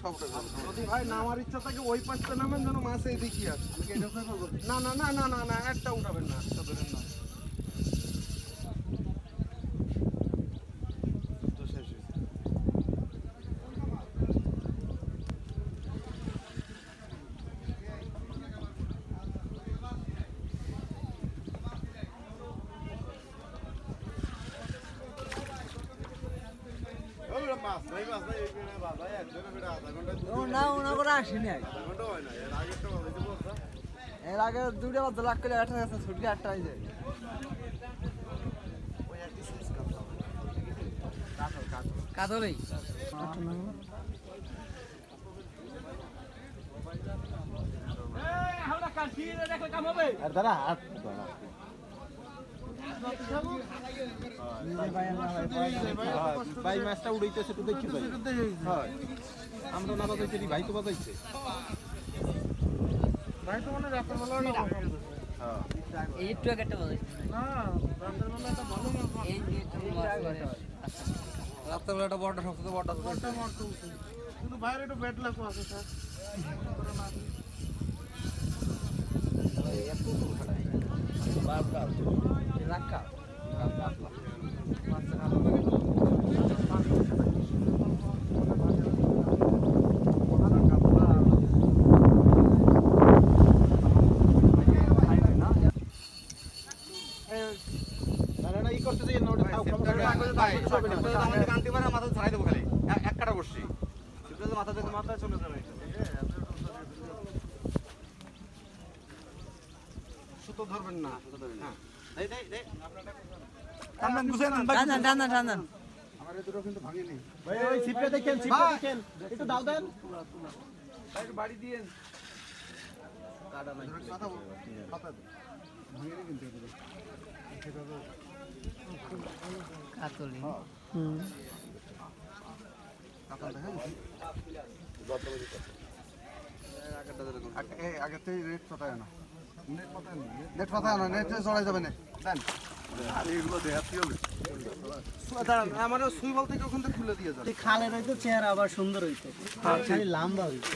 সব টাকা যদি ভাই নামার ইচ্ছা থাকে ওই পাশটা নামেন যেন মাছ এদিকে আসে। না না না না না না একটা উঠাবেন না, একটা ধরেন না। এর আগে দুটো বাদ লাখ করে 8 আছে ছুটি 8টা হয়ে যায় কাতলই আর দাঁড়া ভাই মাছটা উড়াইতেছে তো দেখি ভাই হয় আমরা না বাজাইছি ভাই তো বাজাইছে ভাই তো মনে রাতের বেলা না হ্যাঁ এই একটু আগে একটা বাজাইছে না রাতের বেলা একটা ভালো মাছ এই যে রাতের বেলাটা বড়টা সবচেয়ে বড়টা কিন্তু বাইরে একটু ব্যাড লাগো আছে স্যার রাখা ই করতে যাই না ওটা খাও কান্তি পারে মাথা ছাড়াই দেবো খালি এক কাটা বসছি মাথা থেকে মাথায় চলে যাবে সুতো ধরবেন না আমার এই দুটো কিন্তু ভাঙেনি ভাই ওই ছিপটা দেখেন একটু দাও দেন একটু বাড়ি দিয়েন কাটা নাই কথা ভাঙেনি কিন্তু এগুলো কাতলি আগে থেকে রেট পাতায় না নেট পাতায় না নেট চড়াই যাবে না দেন এগুলো দেখাতে হবে আমার সুই বল থেকে ওখান থেকে খুলে দিয়ে যাবে খালের হয়তো চেহারা আবার সুন্দর হইতো খালি লম্বা হইতো